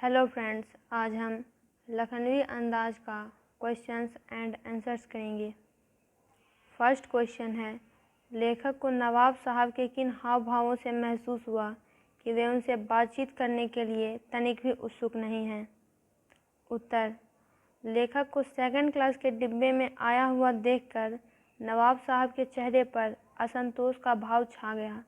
Hello friends, आज हम लखनवी अंदाज का क्वेश्चंस एंड आंसर्स करेंगे। फर्स्ट क्वेश्चन है, लेखक को नवाब साहब के किन हाव भावों से महसूस हुआ कि वे उनसे बातचीत करने के लिए तनिक भी उत्सुक नहीं हैं। उत्तर, लेखक को सेकंड क्लास के डिब्बे में आया हुआ देखकर नवाब साहब के चेहरे पर असंतोष का भाव छा गया।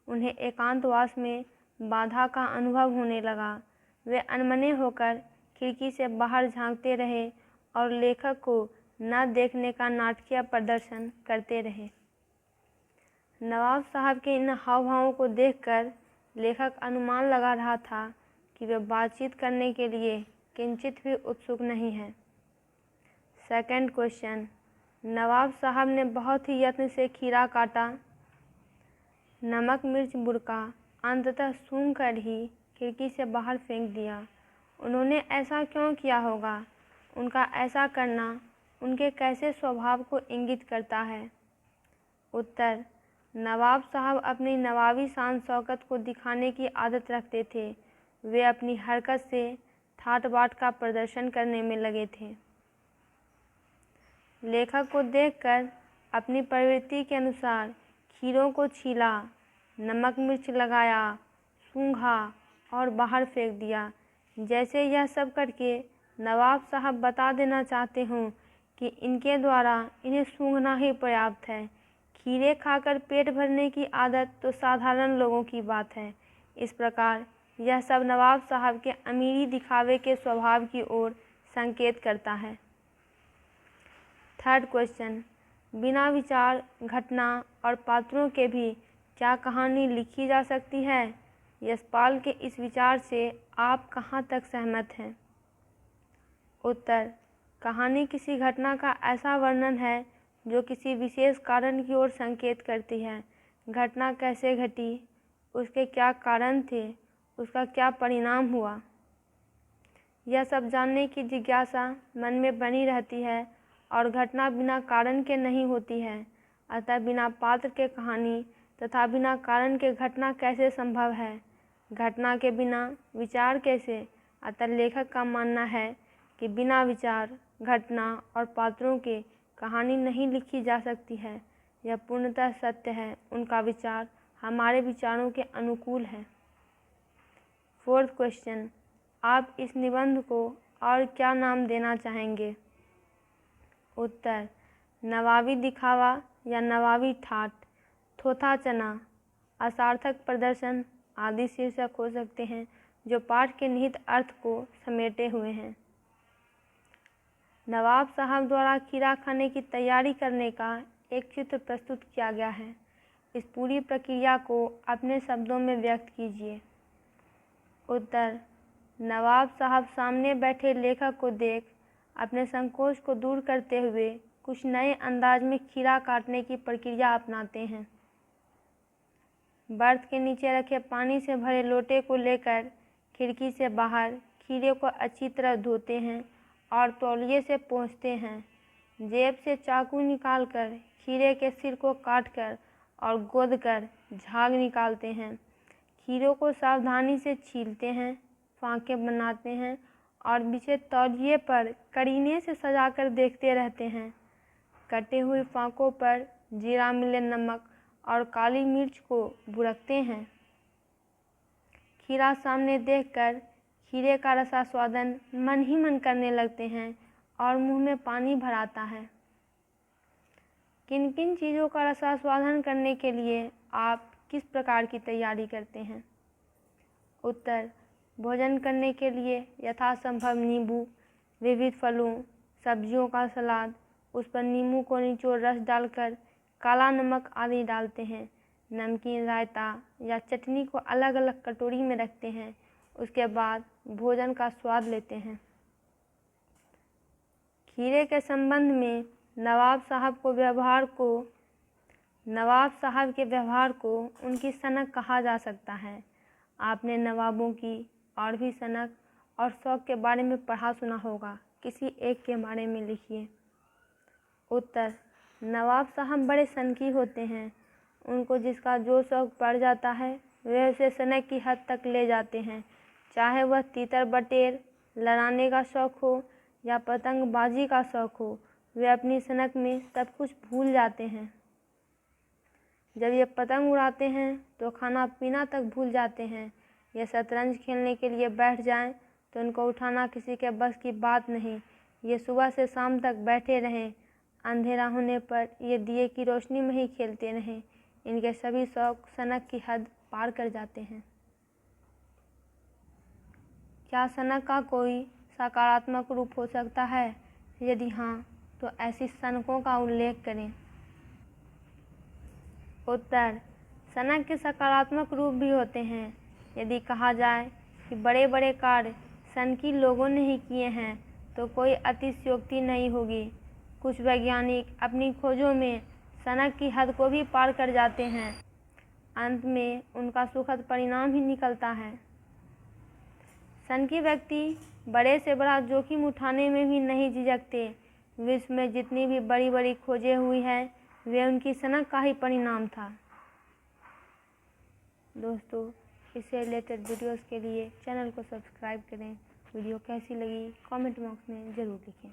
उन्हें एकांतवास में बाधा का अनुभव होने लगा। वे अनमने होकर खिड़की से बाहर झांकते रहे और लेखक को न देखने का नाटकीय प्रदर्शन करते रहे। नवाब साहब के इन हाव भावों को देखकर लेखक अनुमान लगा रहा था कि वे बातचीत करने के लिए किंचित भी उत्सुक नहीं हैं। सेकंड क्वेश्चन, नवाब साहब ने बहुत ही यत्न से खीरा काटा, नमक मिर्च बुरका, अंततः सूंघ कर ही खिड़की से बाहर फेंक दिया। उन्होंने ऐसा क्यों किया होगा? उनका ऐसा करना उनके कैसे स्वभाव को इंगित करता है? उत्तर, नवाब साहब अपनी नवाबी शान शौकत को दिखाने की आदत रखते थे। वे अपनी हरकत से ठाट बाट का प्रदर्शन करने में लगे थे। लेखक को देखकर अपनी प्रवृत्ति के अनुसार खीरों को छीला, नमक मिर्च लगाया, सूंघा और बाहर फेंक दिया। जैसे यह सब करके नवाब साहब बता देना चाहते हों कि इनके द्वारा इन्हें सूंघना ही पर्याप्त है। खीरे खाकर पेट भरने की आदत तो साधारण लोगों की बात है। इस प्रकार यह सब नवाब साहब के अमीरी दिखावे के स्वभाव की ओर संकेत करता है। थर्ड क्वेश्चन, बिना विचार, घटना और पात्रों के भी क्या कहानी लिखी जा सकती है? यशपाल के इस विचार से आप कहाँ तक सहमत हैं? उत्तर, कहानी किसी घटना का ऐसा वर्णन है जो किसी विशेष कारण की ओर संकेत करती है। घटना कैसे घटी, उसके क्या कारण थे, उसका क्या परिणाम हुआ, यह सब जानने की जिज्ञासा मन में बनी रहती है और घटना बिना कारण के नहीं होती है। अतः बिना पात्र के कहानी तथा बिना कारण के घटना कैसे संभव है? घटना के बिना विचार कैसे? अतः लेखक का मानना है कि बिना विचार, घटना और पात्रों के कहानी नहीं लिखी जा सकती है। यह पूर्णतः सत्य है। उनका विचार हमारे विचारों के अनुकूल है। फोर्थ क्वेश्चन, आप इस निबंध को और क्या नाम देना चाहेंगे? उत्तर, नवाबी दिखावा या नवाबी ठाट, थोथा चना, असार्थक प्रदर्शन आदि शीर्षक हो सकते हैं जो पाठ के निहित अर्थ को समेटे हुए हैं। नवाब साहब द्वारा खीरा खाने की तैयारी करने का एक चित्र प्रस्तुत किया गया है। इस पूरी प्रक्रिया को अपने शब्दों में व्यक्त कीजिए। उत्तर, नवाब साहब सामने बैठे लेखक को देख अपने संकोच को दूर करते हुए कुछ नए अंदाज में खीरा काटने की प्रक्रिया अपनाते हैं। बर्थ के नीचे रखे पानी से भरे लोटे को लेकर खिड़की से बाहर खीरे को अच्छी तरह धोते हैं और तौलिए से पोंछते हैं। जेब से चाकू निकालकर खीरे के सिर को काटकर और गोदकर झाग निकालते हैं। खीरों को सावधानी से छीलते हैं, फांके बनाते हैं और बिछे तौलिए पर करीने से सजाकर देखते रहते हैं। कटे हुए फांकों पर जीरा मिले नमक और काली मिर्च को बुरकते हैं। खीरा सामने देखकर खीरे का रसास्वादन मन ही मन करने लगते हैं और मुंह में पानी भर आता है। किन किन चीज़ों का रसास्वादन करने के लिए आप किस प्रकार की तैयारी करते हैं? उत्तर, भोजन करने के लिए यथासंभव नींबू, विविध फलों, सब्जियों का सलाद, उस पर नींबू को निचोड़ रस डालकर काला नमक आदि डालते हैं। नमकीन रायता या चटनी को अलग अलग कटोरी में रखते हैं। उसके बाद भोजन का स्वाद लेते हैं। खीरे के संबंध में नवाब साहब के व्यवहार को उनकी सनक कहा जा सकता है। आपने नवाबों की और भी सनक और शौक के बारे में पढ़ा सुना होगा। किसी एक के बारे में लिखिए। उत्तर, नवाब साहब बड़े सनकी होते हैं। उनको जिसका जो शौक पड़ जाता है वे उसे सनक की हद तक ले जाते हैं, चाहे वह तीतर बटेर लड़ाने का शौक़ हो या पतंगबाजी का शौक़ हो, वे अपनी सनक में सब कुछ भूल जाते हैं। जब ये पतंग उड़ाते हैं तो खाना पीना तक भूल जाते हैं। ये शतरंज खेलने के लिए बैठ जाएं तो इनको उठाना किसी के बस की बात नहीं। ये सुबह से शाम तक बैठे रहें, अंधेरा होने पर ये दिए की रोशनी में ही खेलते रहें। इनके सभी शौक़ सनक की हद पार कर जाते हैं। क्या सनक का कोई सकारात्मक रूप हो सकता है? यदि हाँ, तो ऐसी सनकों का उल्लेख करें। उत्तर: सनक के सकारात्मक रूप भी होते हैं। यदि कहा जाए कि बड़े बड़े कार्य सनकी लोगों ने ही किए हैं तो कोई अतिशयोक्ति नहीं होगी। कुछ वैज्ञानिक अपनी खोजों में सनक की हद को भी पार कर जाते हैं। अंत में उनका सुखद परिणाम ही निकलता है। सनकी व्यक्ति बड़े से बड़ा जोखिम उठाने में भी नहीं झिझकते। विश्व में जितनी भी बड़ी बड़ी खोजें हुई हैं, वे उनकी सनक का ही परिणाम था। दोस्तों, इससे रिलेटेड वीडियोस के लिए चैनल को सब्सक्राइब करें। वीडियो कैसी लगी कमेंट बॉक्स में ज़रूर लिखें।